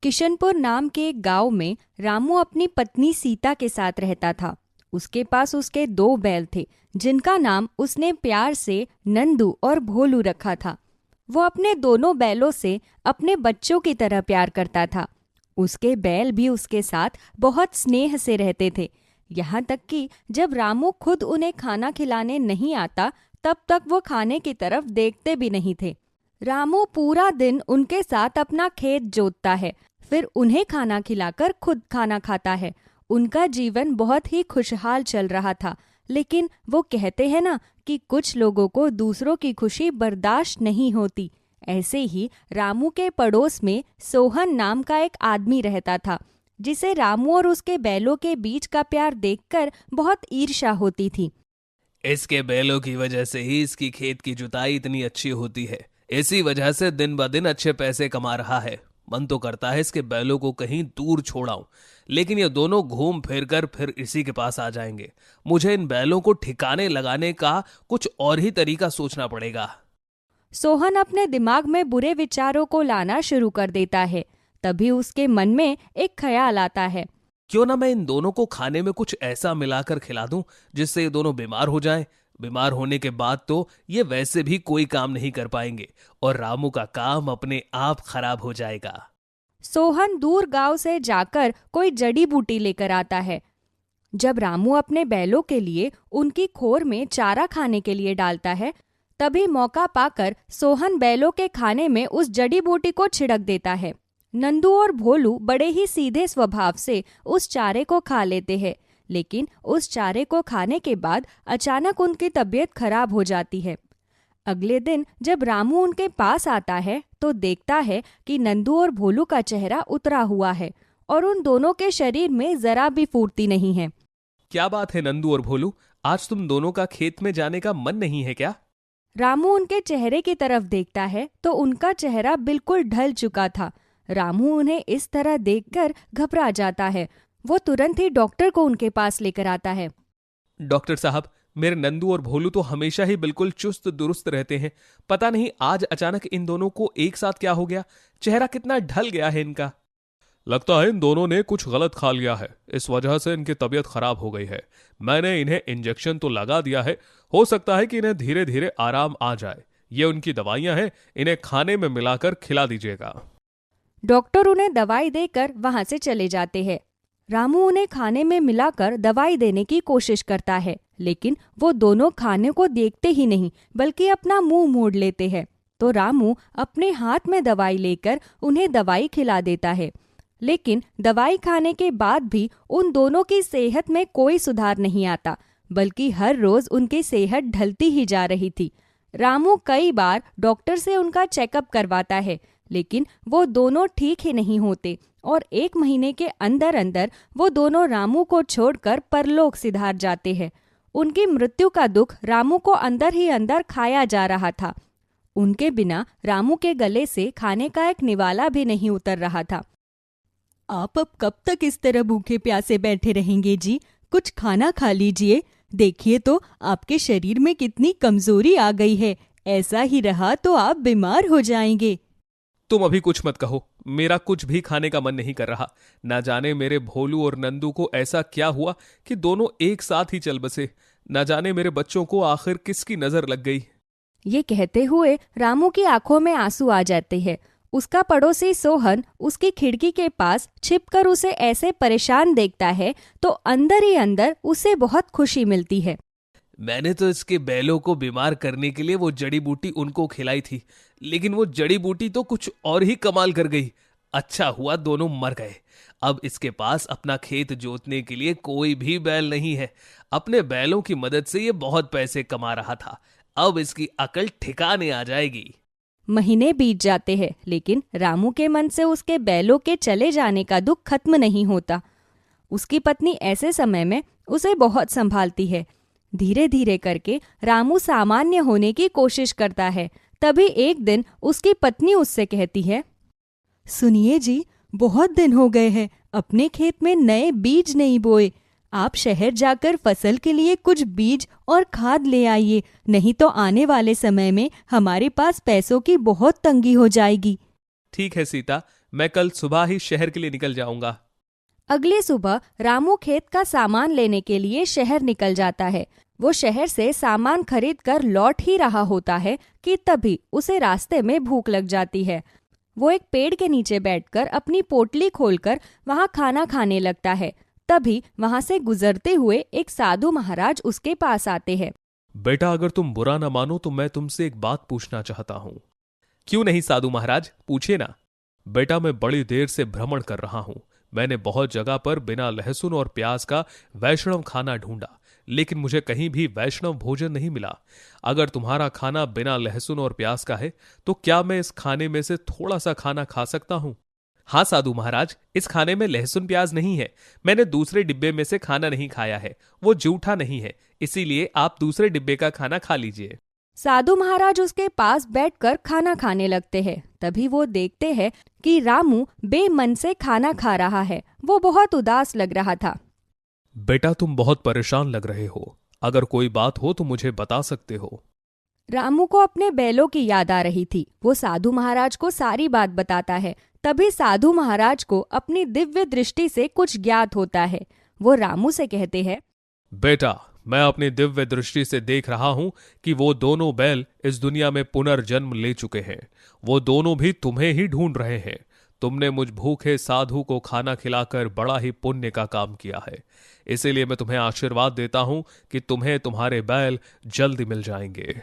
किशनपुर नाम के एक गांव में रामू अपनी पत्नी सीता के साथ रहता था। उसके पास उसके 2 बैल थे जिनका नाम उसने प्यार से नंदू और भोलू रखा था। वो अपने दोनों बैलों से अपने बच्चों की तरह प्यार करता था। उसके बैल भी उसके साथ बहुत स्नेह से रहते थे। यहाँ तक कि जब रामू खुद उन्हें खाना खिलाने नहीं आता तब तक वो खाने की तरफ देखते भी नहीं थे। रामू पूरा दिन उनके साथ अपना खेत जोतता है, फिर उन्हें खाना खिलाकर खुद खाना खाता है। उनका जीवन बहुत ही खुशहाल चल रहा था, लेकिन वो कहते हैं ना कि कुछ लोगों को दूसरों की खुशी बर्दाश्त नहीं होती। ऐसे ही रामू के पड़ोस में सोहन नाम का एक आदमी रहता था, जिसे रामू और उसके बैलों के बीच का प्यार देखकर बहुत ईर्ष्या होती थी। इसके बैलों की वजह से ही इसकी खेत की जुताई इतनी अच्छी होती है। इसी वजह से दिन ब दिन अच्छे पैसे कमा रहा है। मन तो करता है इसके बैलों को कहीं दूर छोड़ाऊं, लेकिन ये दोनों घूम फिर कर फिर इसी के पास आ जाएंगे। मुझे इन बैलों को ठिकाने लगाने का कुछ और ही तरीका सोचना पड़ेगा। सोहन अपने दिमाग में बुरे विचारों को लाना शुरू कर देता है। तभी उसके मन में एक ख्याल आता है, क्यों ना मैं इन दोनों को खाने में कुछ ऐसा मिलाकर खिला दूं जिससे ये दोनों बीमार हो जाएं। बीमार होने के बाद तो ये वैसे भी कोई काम नहीं कर पाएंगे और रामू का काम अपने आप खराब हो जाएगा। सोहन दूर गांव से जाकर कोई जड़ी बूटी लेकर आता है। जब रामू अपने बैलों के लिए उनकी खोर में चारा खाने के लिए डालता है, तभी मौका पाकर सोहन बैलों के खाने में उस जड़ी बूटी को छिड़क देता है। नंदू और भोलू बड़े ही सीधे स्वभाव से उस चारे को खा लेते हैं, लेकिन उस चारे को खाने के बाद अचानक उनकी तबीयत खराब हो जाती है। अगले दिन जब रामू उनके पास आता है तो देखता है कि नंदू और भोलू का चेहरा उतरा हुआ है और उन दोनों के शरीर में जरा भी फुर्ती नहीं है। क्या बात है नंदू और भोलू, आज तुम दोनों का खेत में जाने का मन नहीं है क्या? रामू उनके चेहरे की तरफ देखता है तो उनका चेहरा बिल्कुल ढल चुका था। रामू उन्हें इस तरह देखकर घबरा जाता है। वो तुरंत ही डॉक्टर को उनके पास लेकर आता है। डॉक्टर साहब, मेरे नंदू और भोलू तो हमेशा ही बिल्कुल चुस्त दुरुस्त रहते हैं। पता नहीं आज अचानक इन दोनों को एक साथ क्या हो गया। चेहरा कितना ढल गया है इनका। लगता है इन दोनों ने कुछ गलत खा लिया है, इस वजह से इनकी तबीयत खराब हो गई है। मैंने इन्हें इंजेक्शन तो लगा दिया है, हो सकता है कि इन्हें धीरे धीरे आराम आ जाए। ये उनकी दवाइयां हैं, इन्हें खाने में मिलाकर खिला दीजिएगा। डॉक्टर उन्हें दवाई देकर वहां से चले जाते हैं। रामू उन्हें खाने में मिलाकर दवाई देने की कोशिश करता है, लेकिन वो दोनों खाने को देखते ही नहीं बल्कि अपना मुंह मोड़ लेते हैं। तो रामू अपने हाथ में दवाई लेकर उन्हें दवाई खिला देता है, लेकिन दवाई खाने के बाद भी उन दोनों की सेहत में कोई सुधार नहीं आता, बल्कि हर रोज उनकी सेहत ढलती ही जा रही थी। रामू कई बार डॉक्टर से उनका चेकअप करवाता है, लेकिन वो दोनों ठीक ही नहीं होते और 1 महीने के अंदर अंदर वो दोनों रामू को छोड़कर परलोक सिधार जाते हैं। उनकी मृत्यु का दुख रामू को अंदर ही अंदर खाया जा रहा था। उनके बिना रामू के गले से खाने का एक निवाला भी नहीं उतर रहा था। आप अब कब तक इस तरह भूखे प्यासे बैठे रहेंगे जी? कुछ खाना खा लीजिए। देखिए तो आपके शरीर में कितनी कमजोरी आ गई है। ऐसा ही रहा तो आप बीमार हो जाएंगे। तुम अभी कुछ मत कहो, मेरा कुछ भी खाने का मन नहीं कर रहा। ना जाने मेरे भोलू और नंदू को ऐसा क्या हुआ कि दोनों एक साथ ही चल बसे। ना जाने मेरे बच्चों को आखिर किसकी नजर लग गई। ये कहते हुए रामू की आंखों में आंसू आ जाते हैं। उसका पड़ोसी सोहन उसकी खिड़की के पास छिपकर उसे ऐसे परेशान देखता है तो अंदर ही अंदर उसे बहुत खुशी मिलती है। मैंने तो इसके बैलों को बीमार करने के लिए वो जड़ी बूटी उनको खिलाई थी, लेकिन वो जड़ी बूटी तो कुछ और ही कमाल कर गई। अच्छा हुआ दोनों मर गए। अब इसके पास अपना खेत जोतने के लिए कोई भी बैल नहीं है। अपने बैलों की मदद से ये बहुत पैसे कमा रहा था। अब इसकी अकल ठिकाने आ जाएगी। महीने बीत जाते हैं, लेकिन रामू के मन से उसके बैलों के चले जाने का दुख खत्म नहीं होता। उसकी पत्नी ऐसे समय में उसे बहुत संभालती है। धीरे धीरे करके रामू सामान्य होने की कोशिश करता है। तभी एक दिन उसकी पत्नी उससे कहती है, सुनिए जी, बहुत दिन हो गए हैं अपने खेत में नए बीज नहीं बोए। आप शहर जाकर फसल के लिए कुछ बीज और खाद ले आइए, नहीं तो आने वाले समय में हमारे पास पैसों की बहुत तंगी हो जाएगी। ठीक है सीता, मैं कल सुबह ही शहर के लिए निकल जाऊंगा। अगली सुबह रामू खेत का सामान लेने के लिए शहर निकल जाता है। वो शहर से सामान खरीद कर लौट ही रहा होता है कि तभी उसे रास्ते में भूख लग जाती है। वो एक पेड़ के नीचे बैठकर अपनी पोटली खोलकर वहां खाना खाने लगता है। तभी वहां से गुजरते हुए एक साधु महाराज उसके पास आते हैं। बेटा, अगर तुम बुरा ना मानो तो मैं तुमसे एक बात पूछना चाहता हूं। क्यों नहीं साधु महाराज, पूछिए ना। बेटा, मैं बड़ी देर से भ्रमण कर रहा हूं। मैंने बहुत जगह पर बिना लहसुन और प्याज का वैष्णव खाना ढूंढा, लेकिन मुझे कहीं भी वैष्णव भोजन नहीं मिला। अगर तुम्हारा खाना बिना लहसुन और प्याज का है तो क्या मैं इस खाने में से थोड़ा सा खाना खा सकता हूं? हाँ साधु महाराज, इस खाने में लहसुन प्याज नहीं है। मैंने दूसरे डिब्बे में से खाना नहीं खाया है, वो जूठा नहीं है, इसीलिए आप दूसरे डिब्बे का खाना खा लीजिए। साधु महाराज उसके पास बैठकर खाना खाने लगते हैं। तभी वो देखते हैं कि रामू बेमन से खाना खा रहा है। वो बहुत उदास लग रहा था। बेटा, तुम बहुत परेशान लग रहे हो। अगर कोई बात हो तो मुझे बता सकते हो। रामू को अपने बैलों की याद आ रही थी। वो साधु महाराज को सारी बात बताता है। तभी साधु महाराज को अपनी दिव्य दृष्टि से कुछ ज्ञात होता है। वो रामू से कहते हैं, बेटा, मैं अपनी दिव्य दृष्टि से देख रहा हूं कि वो दोनों बैल इस दुनिया में पुनर्जन्म ले चुके हैं। वो दोनों भी तुम्हें ही ढूंढ रहे हैं। तुमने मुझ भूखे साधु को खाना खिलाकर बड़ा ही पुण्य का काम किया है, इसीलिए मैं तुम्हें आशीर्वाद देता हूं कि तुम्हें तुम्हारे बैल जल्दी मिल जाएंगे।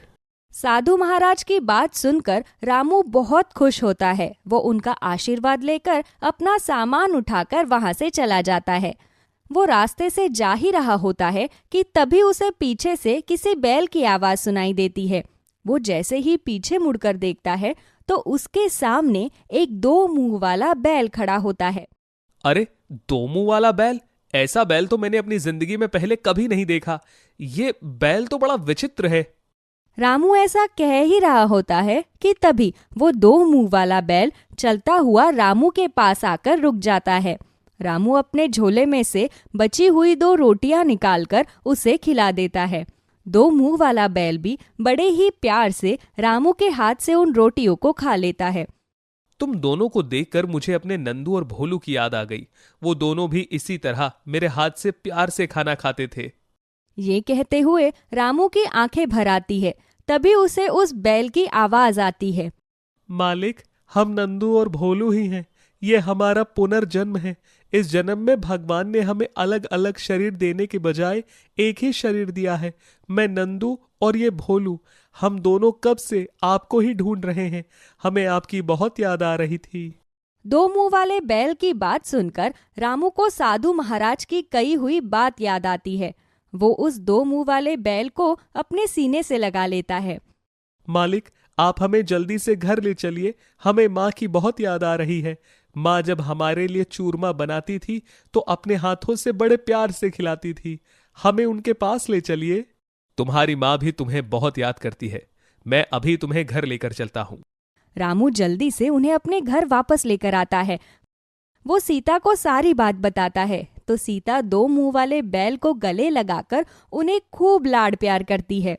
साधु महाराज की बात सुनकर रामू बहुत खुश होता है। वो उनका आशीर्वाद लेकर अपना सामान उठाकर वहां से चला जाता है। वो रास्ते से जा ही रहा होता है कि तभी उसे पीछे से किसी बैल की आवाज सुनाई देती है। वो जैसे ही पीछे मुड़कर देखता है तो उसके सामने एक 2 मुंह वाला बैल खड़ा होता है। अरे, 2 मुंह वाला बैल? ऐसा बैल तो मैंने अपनी जिंदगी में पहले कभी नहीं देखा। ये बैल तो बड़ा विचित्र है। रामू ऐसा कह ही रहा होता है कि तभी वो 2 मुंह वाला बैल चलता हुआ रामू के पास आकर रुक जाता है। रामू अपने झोले में से बची हुई 2 रोटियां निकालकर उसे खिला देता है। 2 मुंह वाला बैल भी बड़े ही प्यार से रामू के हाथ से उन रोटियों को खा लेता है। तुम दोनों को देखकर मुझे अपने नंदू और भोलू की याद आ गई। वो दोनों भी इसी तरह मेरे हाथ से प्यार से खाना खाते थे। ये कहते हुए रामू की आंखें भर आती है। तभी उसे उस बैल की आवाज आती है, मालिक, हम नंदू और भोलू ही हैं। ये हमारा पुनर्जन्म है। इस जन्म में भगवान ने हमें अलग अलग शरीर देने के बजाय एक ही शरीर दिया है। मैं नंदू और ये भोलू, हम दोनों कब से आपको ही ढूंढ रहे हैं। हमें आपकी बहुत याद आ रही थी। 2 मुंह वाले बैल की बात सुनकर रामू को साधु महाराज की कही हुई बात याद आती है। वो उस 2 मुंह वाले बैल को अपने सीने से लगा लेता है। मालिक, आप हमें जल्दी से घर ले चलिए। हमें माँ की बहुत याद आ रही है। माँ जब हमारे लिए चूरमा बनाती थी तो अपने हाथों से बड़े प्यार से खिलाती थी। हमें उनके पास ले चलिए। तुम्हारी माँ भी तुम्हें बहुत याद करती है। मैं अभी तुम्हें घर लेकर चलता हूँ। रामू जल्दी से उन्हें अपने घर वापस लेकर आता है। वो सीता को सारी बात बताता है तो सीता 2 मुंह वाले बैल को गले लगाकर उन्हें खूब लाड प्यार करती है।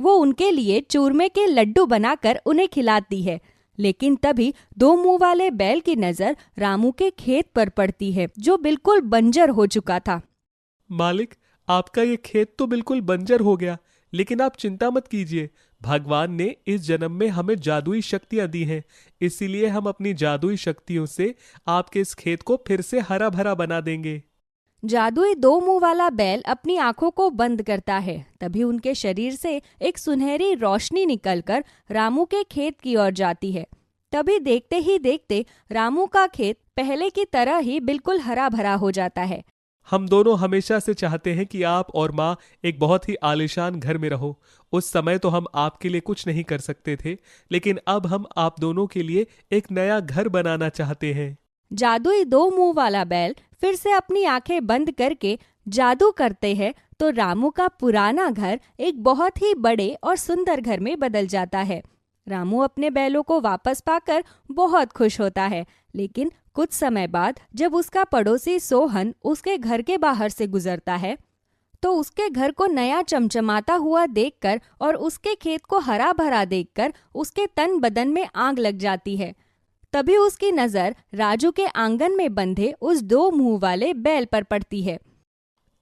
वो उनके लिए चूरमे के लड्डू बनाकर उन्हें खिलाती है। लेकिन तभी 2 मुंह वाले बैल की नजर रामू के खेत पर पड़ती है, जो बिल्कुल बंजर हो चुका था। मालिक, आपका ये खेत तो बिल्कुल बंजर हो गया, लेकिन आप चिंता मत कीजिए। भगवान ने इस जन्म में हमें जादुई शक्तियां दी हैं, इसीलिए हम अपनी जादुई शक्तियों से आपके इस खेत को फिर से हरा भरा बना देंगे। जादुई 2 मुंह वाला बैल अपनी आंखों को बंद करता है। तभी उनके शरीर से एक सुनहरी रोशनी निकलकर रामू के खेत की ओर जाती है। तभी देखते ही देखते रामू का खेत पहले की तरह ही बिल्कुल हरा भरा हो जाता है। हम दोनों हमेशा से चाहते हैं कि आप और माँ एक बहुत ही आलीशान घर में रहो। उस समय तो हम आपके लिए कुछ नहीं कर सकते थे, लेकिन अब हम आप दोनों के लिए एक नया घर बनाना चाहते हैं। जादुई 2 मुंह वाला बैल फिर से अपनी आंखें बंद करके जादू करते हैं तो रामू का पुराना घर एक बहुत ही बड़े और सुंदर घर में बदल जाता है। रामू अपने बैलों को वापस पाकर बहुत खुश होता है। लेकिन कुछ समय बाद जब उसका पड़ोसी सोहन उसके घर के बाहर से गुजरता है तो उसके घर को नया चमचमाता हुआ देखकर और उसके खेत को हरा भरा देखकर उसके तन बदन में आग लग जाती है। तभी उसकी नजर राजू के आंगन में बंधे उस 2 मुंह वाले बैल पर पड़ती है।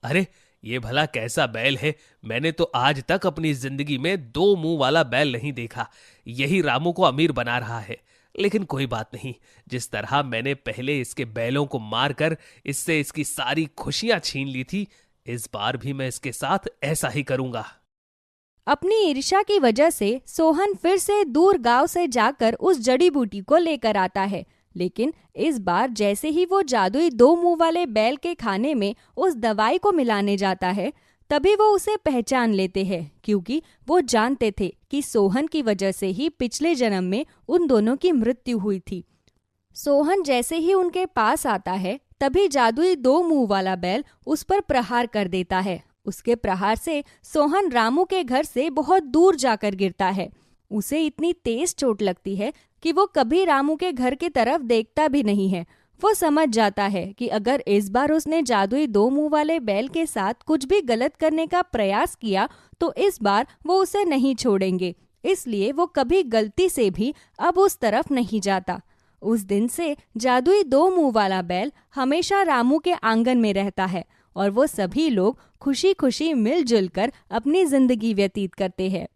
अरे ये भला कैसा बैल है? मैंने तो आज तक अपनी जिंदगी में 2 मुंह वाला बैल नहीं देखा। यही रामू को अमीर बना रहा है। लेकिन कोई बात नहीं, जिस तरह मैंने पहले इसके बैलों को मारकर इससे इसकी सारी खुशियां छीन ली थी, इस बार भी मैं इसके साथ ऐसा ही करूंगा। अपनी ईर्ष्या की वजह से सोहन फिर से दूर गांव से जाकर उस जड़ी बूटी को लेकर आता है। लेकिन इस बार जैसे ही वो जादुई 2 मुंह वाले बैल के खाने में उस दवाई को मिलाने जाता है, तभी वो उसे पहचान लेते हैं, क्योंकि वो जानते थे कि सोहन की वजह से ही पिछले जन्म में उन दोनों की मृत्यु हुई थी। सोहन जैसे ही उनके पास आता है, तभी जादुई 2 मुंह वाला बैल उस पर प्रहार कर देता है। उसके प्रहार से सोहन रामू के घर से बहुत दूर जाकर गिरता है। उसे इतनी तेज चोट लगती है कि वो कभी रामू के घर की तरफ देखता भी नहीं है। वो समझ जाता है कि अगर इस बार उसने जादुई 2 मुंह वाले बैल के साथ कुछ भी गलत करने का प्रयास किया तो इस बार वो उसे नहीं छोड़ेंगे। इसलिए वो कभी गलती से भी अब उस तरफ नहीं जाता। उस दिन से जादुई 2 मुंह वाला बैल हमेशा रामू के आंगन में रहता है और वो सभी लोग खुशी खुशी मिलजुल कर अपनी जिंदगी व्यतीत करते हैं।